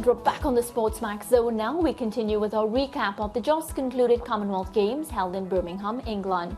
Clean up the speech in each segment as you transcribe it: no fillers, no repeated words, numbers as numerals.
And we're back on the SportsMax zone now. We continue with our recap of the just concluded Commonwealth Games held in Birmingham, England.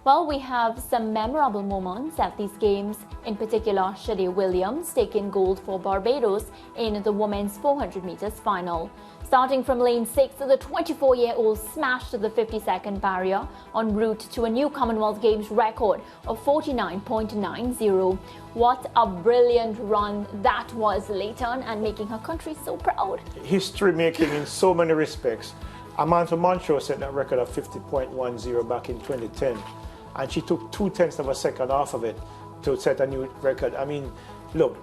Well, we have some memorable moments at these games, in particular Sada Williams taking gold for Barbados in the women's 400 meters final. Starting from lane 6, the 24-year-old smashed the 50-second barrier en route to a new Commonwealth Games record of 49.90. What a brilliant run that was, Leighton, and making her country so proud. History making in so many respects. Amanda Montrose set that record of 50.10 back in 2010, and she took 0.2 of a second off of it to set a new record. I mean, look,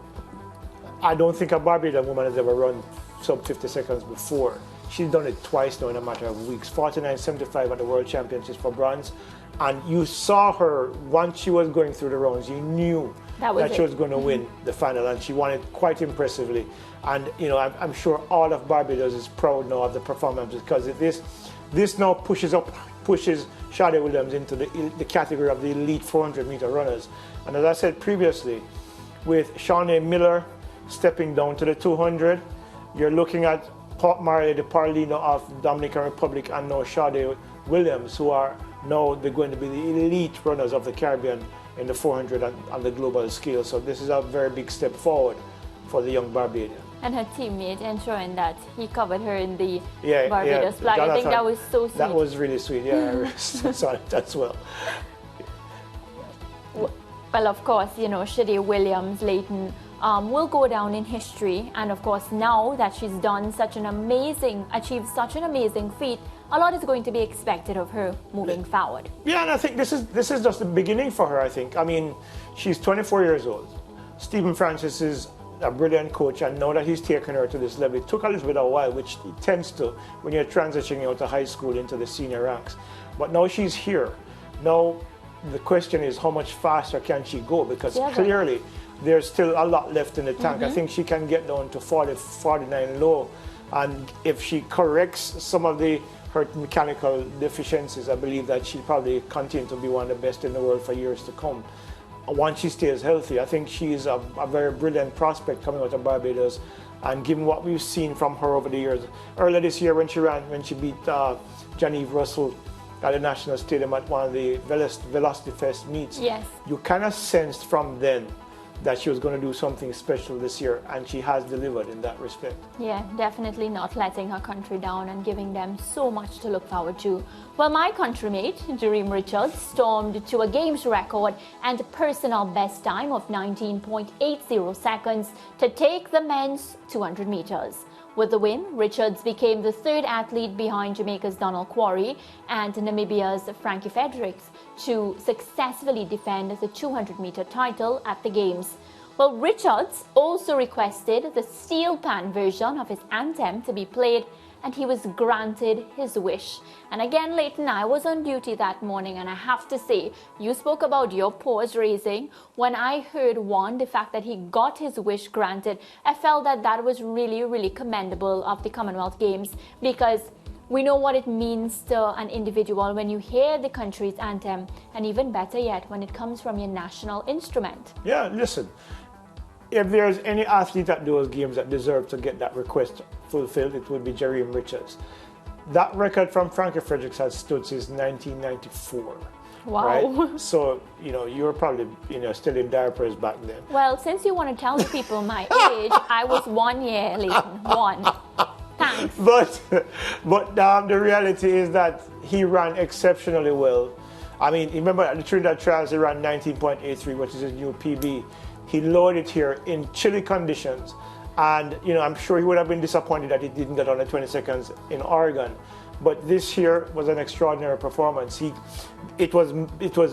I don't think a Barbadian woman has ever run sub 50 seconds before. She's done it twice now in a matter of weeks. 49.75 at the World Championships for bronze, and you saw her once she was going through the rounds. You knew that she was going to win the final, and she won it quite impressively. And you know, I'm sure all of Barbados is proud now of the performance, because this now pushes Sada Williams into the category of the elite 400-meter runners. And as I said previously, with Shawnee Miller stepping down to the 200, you're looking at Marley, the Parlino of Dominican Republic, and now Sada Williams, who are now going to be the elite runners of the Caribbean in the 400 on the global scale. So this is a very big step forward for the young Barbadian. And her teammate ensuring that he covered her in the Barbados flag. I think that was so sweet. That was really sweet, yeah. I saw it as well. Well, of course, you know, Sada Williams, Leighton, will go down in history, and of course now that she's done achieved such an amazing feat, a lot is going to be expected of her moving forward. Yeah, and I think this is just the beginning for her. I think. I mean, she's 24 years old. Stephen Francis is a brilliant coach, and now that he's taken her to this level, it took a little bit of a while, which it tends to when you're transitioning out of high school into the senior ranks. But now she's here. Now the question is, how much faster can she go? Because clearly there's still a lot left in the tank. I think she can get down to 40, 49 low, and if she corrects some of her mechanical deficiencies, I believe that she'll probably continue to be one of the best in the world for years to come. Once she stays healthy, I think she's a very brilliant prospect coming out of Barbados, and given what we've seen from her over the years, earlier this year when she beat Jereem Russell at the National Stadium at one of the Velocity Fest meets, you kind of sensed from then that she was going to do something special this year, and she has delivered in that respect. Yeah, definitely not letting her country down and giving them so much to look forward to. Well, my countrymate, Jereem Richards, stormed to a Games record and personal best time of 19.80 seconds to take the men's 200 meters. With the win, Richards became the third athlete behind Jamaica's Donald Quarry and Namibia's Frankie Fredericks to successfully defend the 200-meter title at the Games. Well, Richards also requested the steel pan version of his anthem to be played, and he was granted his wish. And again, Leighton, I was on duty that morning, and I have to say, you spoke about your paws raising. When I heard the fact that he got his wish granted, I felt that was really, really commendable of the Commonwealth Games, because we know what it means to an individual when you hear the country's anthem, and even better yet, when it comes from your national instrument. Yeah, listen, if there's any athlete at those games that deserves to get that request fulfilled, it would be Jereem Richards. That record from Frankie Fredericks has stood since 1994. Wow. Right? So, you know, you were probably, still in diapers back then. Well, since you want to tell the people my age, I was 1 year, Leighton. 1. Thanks. But the reality is that he ran exceptionally well. I mean, remember at the Trinidad Trials, he ran 19.83, which is his new PB. He lowered it here in chilly conditions. And, I'm sure he would have been disappointed that he didn't get on the 20 seconds in Oregon. But this here was an extraordinary performance. It was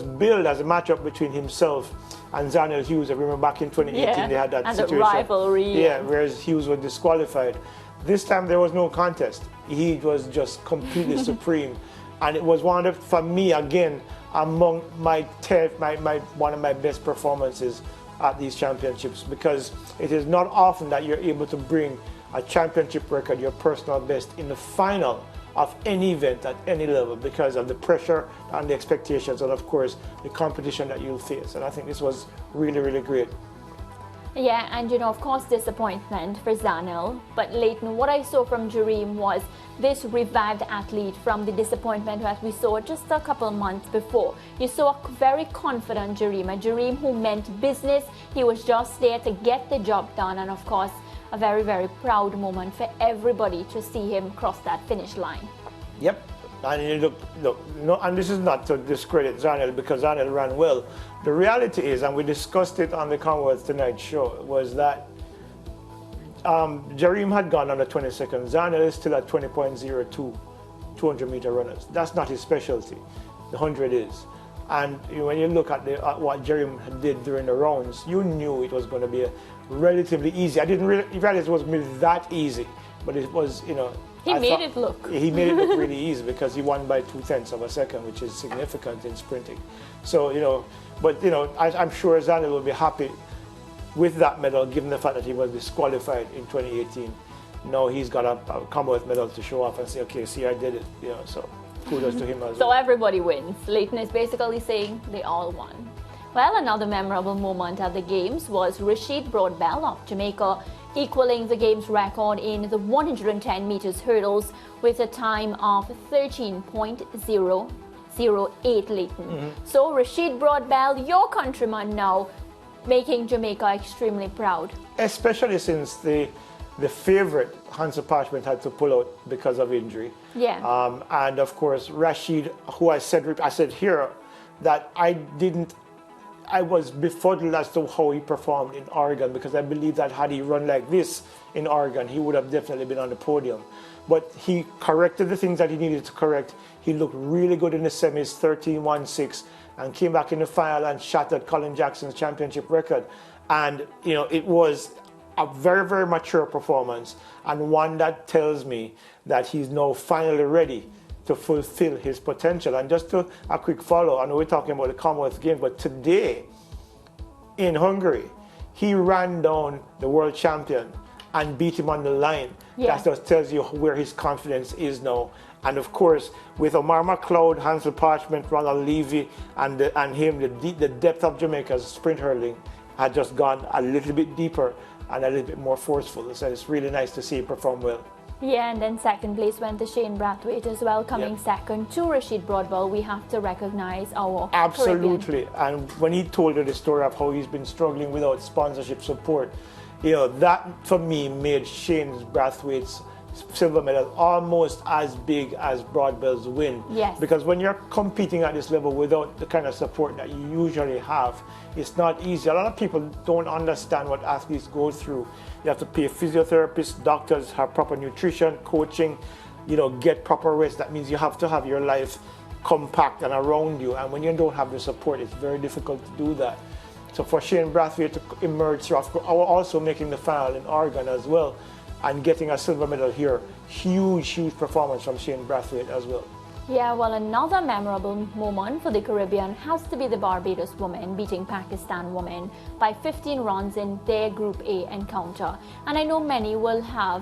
billed as a matchup between himself and Zaniel Hughes. I remember back in 2018 they had that situation. And the rivalry. Yeah, whereas Hughes was disqualified. This time there was no contest. He was just completely supreme. And it was for me, again, among one of my best performances at these championships, because it is not often that you're able to bring a championship record, your personal best, in the final of any event at any level, because of the pressure and the expectations and, of course, the competition that you'll face. And I think this was really, really great. Yeah, and of course, disappointment for Zanel. But Leighton, what I saw from Jereem was this revived athlete from the disappointment that we saw just a couple months before. You saw a very confident Jereem, a Jereem who meant business. He was just there to get the job done, and of course, a very, very proud moment for everybody to see him cross that finish line. Yep. And you look, no, and this is not to discredit Zanel because Zanel ran well. The reality is, and we discussed it on the Commonwealth Tonight show, was that Jereem had gone on the 22nd. Zanel is still at 20.02, 200-meter runners. That's not his specialty. The 100 is. And when you look at what Jereem did during the rounds, you knew it was going to be a relatively easy. I didn't realize it was going to be that easy, but it was, He made it look really easy because he won by 0.2 of a second, which is significant in sprinting. So, I'm sure Zanel will be happy with that medal, given the fact that he was disqualified in 2018. Now he's got a Commonwealth medal to show off and say, okay, see, I did it. So kudos to him as well. So everybody wins. Leighton is basically saying they all won. Well, another memorable moment at the Games was Rashid Broadbell of Jamaica equaling the Games record in the 110 meters hurdles with a time of 13.008, Leighton. So Rashid Broadbell, your countryman now, making Jamaica extremely proud. Especially since the favorite, Hansa Parchment, had to pull out because of injury. Yeah. And of course, Rashid, who I said here that I was befuddled as to how he performed in Oregon, because I believe that had he run like this in Oregon, he would have definitely been on the podium. But he corrected the things that he needed to correct. He looked really good in the semis, 13.16, and came back in the final and shattered Colin Jackson's championship record. And, it was a very, very mature performance, and one that tells me that he's now finally ready to fulfill his potential. And just a quick follow, I know we're talking about the Commonwealth Games, but today in Hungary, he ran down the world champion and beat him on the line. Yeah. That just tells you where his confidence is now. And of course, with Omar McLeod, Hansel Parchment, Ronald Levy, and him, the depth of Jamaica's sprint hurling had just gone a little bit deeper and a little bit more forceful. So it's really nice to see him perform well. Yeah, and then second place went to Shane Brathwaite as well, coming second to Rashid Broadbell. We have to recognize our Absolutely. Caribbean. And when he told her the story of how he's been struggling without sponsorship support, that for me made Shane Brathwaite's silver medal almost as big as Broadbell's win. Yes. Because when you're competing at this level without the kind of support that you usually have, it's not easy. A lot of people don't understand what athletes go through. You have to pay physiotherapists, doctors, have proper nutrition, coaching, get proper rest. That means you have to have your life compact and around you. And when you don't have the support, it's very difficult to do that. So for Shane Brathwaite to emerge, also making the final in Oregon as well, and getting a silver medal here, huge performance from Shane Brathwaite as well. Yeah, well, another memorable moment for the Caribbean has to be the Barbados women beating Pakistan women by 15 runs in their Group A encounter. And I know many will have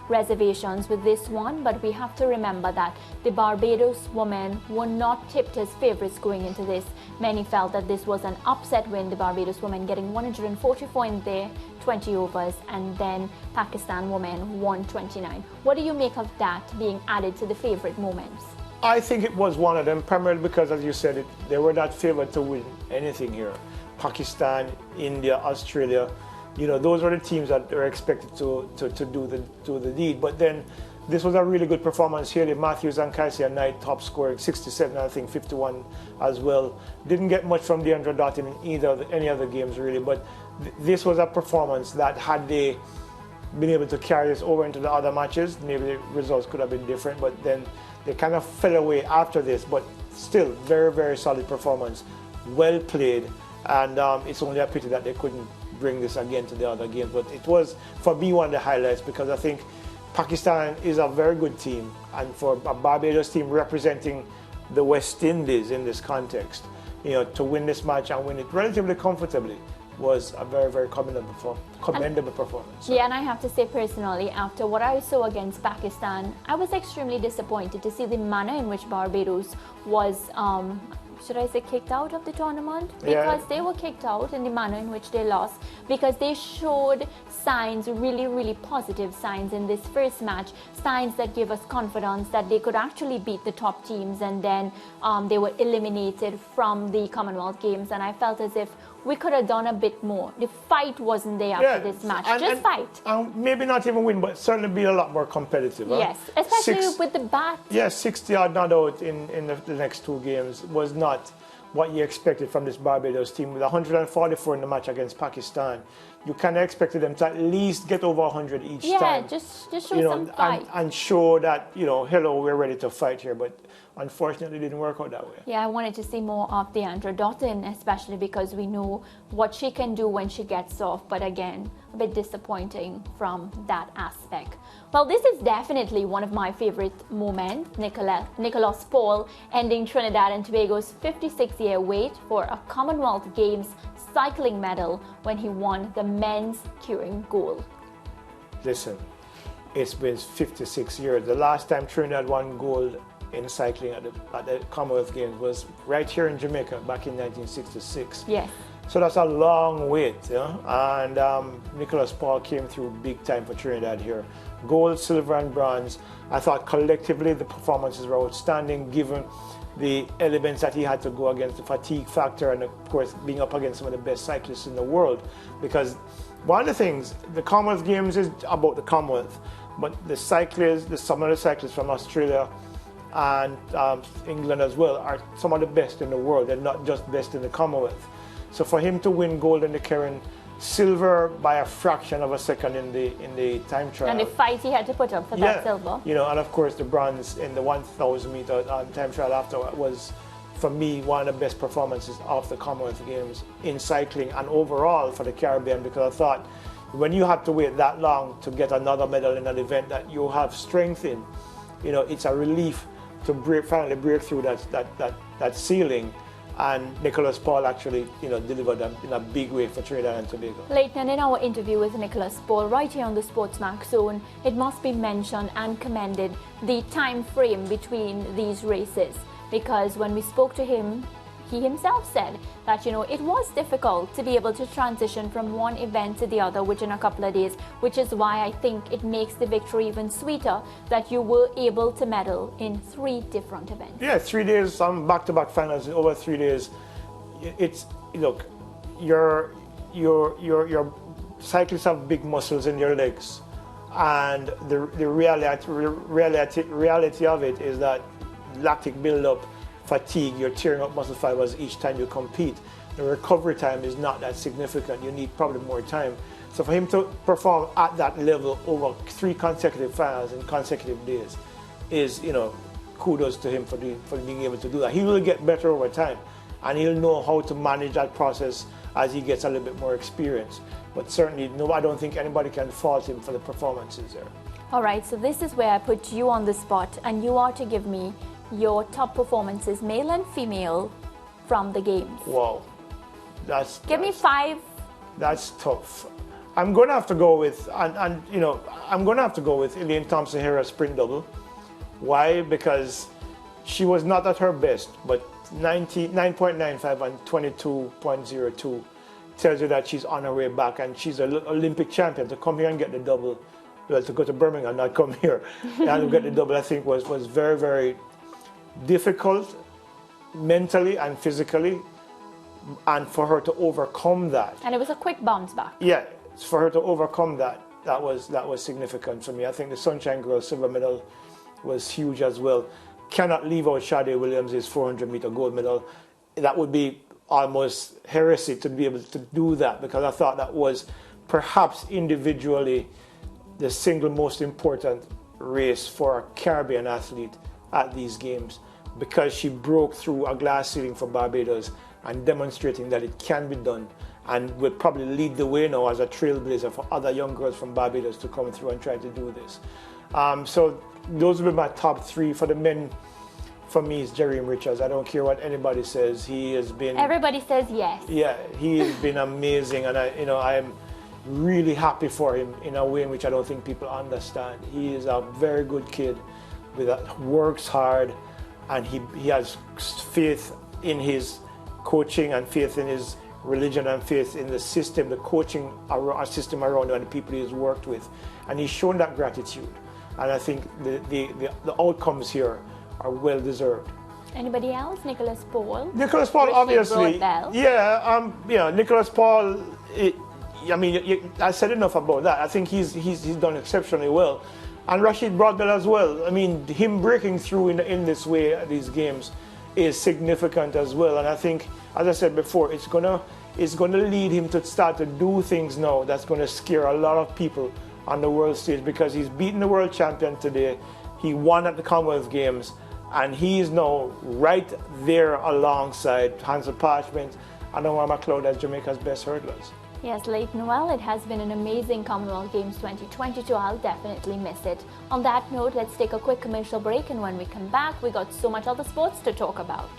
reservations with this one, but we have to remember that the Barbados women were not tipped as favorites going into this. Many felt that this was an upset win, the Barbados women getting 144 in their 20 overs, and then Pakistan women 129. What do you make of that being added to the favorite moments? I think it was one of them, primarily because, as you said, they were not favored to win anything here. Pakistan, India, Australia, those were the teams that were expected to do the deed. But then this was a really good performance here. Matthews and Kaisia Knight top scoring 67, I think 51 as well. Didn't get much from DeAndre Doughton in any other games really, but this was a performance that had they been able to carry this over into the other matches, maybe the results could have been different, but then they kind of fell away after this. But still, very, very solid performance, well played, and it's only a pity that they couldn't bring this again to the other games. But it was, for me, one of the highlights, because I think Pakistan is a very good team, and for a Barbados team representing the West Indies in this context, to win this match and win it relatively comfortably was a very, very commendable performance. Yeah, and I have to say personally, after what I saw against Pakistan, I was extremely disappointed to see the manner in which Barbados was should I say, kicked out of the tournament, because they were kicked out in the manner in which they lost, because they showed signs, really positive signs in this first match, signs that gave us confidence that they could actually beat the top teams, and then they were eliminated from the Commonwealth Games, and I felt as if we could have done a bit more. The fight wasn't there after this match. Just fight. Maybe not even win, but certainly be a lot more competitive. Yes, especially with the bat. Yes, 60 odd not out in the next two games was not what you expected from this Barbados team. With 144 in the match against Pakistan, you kind of expected them to at least get over 100 each time. Yeah, just show some fight. And show that, hello, we're ready to fight here. But unfortunately, it didn't work out that way. Yeah, I wanted to see more of Deandra Dottin, especially because we know what she can do when she gets off. But again, a bit disappointing from that aspect. Well, this is definitely one of my favorite moments. Nicholas Paul ending Trinidad and Tobago's 56-year wait for a Commonwealth Games cycling medal when he won the men's curing gold. Listen, it's been 56 years. The last time Trinidad won gold in cycling at the Commonwealth Games was right here in Jamaica back in 1966. Yes. So that's a long wait, and Nicholas Paul came through big time for Trinidad here. Gold, silver and bronze. I thought collectively the performances were outstanding given the elements that he had to go against, the fatigue factor, and of course being up against some of the best cyclists in the world. Because one of the things, the Commonwealth Games is about the Commonwealth, but some of the cyclists from Australia and England as well are some of the best in the world. They're not just best in the Commonwealth. So for him to win gold in the Karen, silver by a fraction of a second in the time trial. And the fight he had to put up for that silver. And of course the bronze in the 1,000 meter time trial after was, for me, one of the best performances of the Commonwealth Games in cycling and overall for the Caribbean, because I thought when you have to wait that long to get another medal in an event that you have strength in, it's a relief to finally break through that ceiling. And Nicholas Paul actually, delivered them in a big way for Trinidad and Tobago. Leighton, in our interview with Nicholas Paul, right here on the SportsMax zone, it must be mentioned and commended the time frame between these races. Because when we spoke to him, he himself said that, it was difficult to be able to transition from one event to the other within a couple of days, which is why I think it makes the victory even sweeter that you were able to medal in 3 different events. Yeah, 3 days, some back-to-back finals over 3 days. Look, your cyclists have big muscles in your legs, and the reality of it is that lactic build-up, fatigue, you're tearing up muscle fibers each time you compete. The recovery time is not that significant. You need probably more time. So for him to perform at that level over 3 consecutive finals in consecutive days is, kudos to him for being able to do that. He will get better over time, and he'll know how to manage that process as he gets a little bit more experience. But certainly, no, I don't think anybody can fault him for the performances there. All right, so this is where I put you on the spot, and you are to give me your top performances, male and female, from the games. Wow. Give me 5. That's tough. I'm going to have to go with, I'm going to have to go with Elaine Thompson-Herah's sprint double. Why? Because she was not at her best, but 9.95 and 22.02 tells you that she's on her way back, and she's an Olympic champion. To come here and get the double, well, to go to Birmingham, not come here, and get the double, I think was very, very difficult mentally and physically, and for her to overcome that. And it was a quick bounce back. Yeah, for her to overcome that was significant for me. I think the Sunshine Girls silver medal was huge as well. Cannot leave out Sada Williams' 400-meter gold medal. That would be almost heresy to be able to do that, because I thought that was perhaps individually the single most important race for a Caribbean athlete at these games, because she broke through a glass ceiling for Barbados and demonstrating that it can be done, and will probably lead the way now as a trailblazer for other young girls from Barbados to come through and try to do this. So those will be my top 3. For the men, for me, is Jereem Richards. I don't care what anybody says. He has been... Everybody says yes. Yeah, he has been amazing, and I'm really happy for him in a way in which I don't think people understand. He is a very good kid, works hard, and he has faith in his coaching and faith in his religion and faith in the system, the coaching system around him and the people he's worked with. And he's shown that gratitude. And I think the outcomes here are well deserved. Anybody else? Nicholas Paul? Nicholas Paul, obviously. Broadbell. Yeah, Nicholas Paul, I said enough about that. I think he's done exceptionally well. And Rashid Broadbell as well. I mean, him breaking through in this way at these games is significant as well. And I think, as I said before, it's gonna lead him to start to do things now that's gonna scare a lot of people on the world stage, because he's beaten the world champion today. He won at the Commonwealth Games, and he is now right there alongside Hansel Parchment and Omar McLeod as Jamaica's best hurdlers. Yes, Leighton, well, it has been an amazing Commonwealth Games 2022. I'll definitely miss it. On that note, let's take a quick commercial break, and when we come back, we got so much other sports to talk about.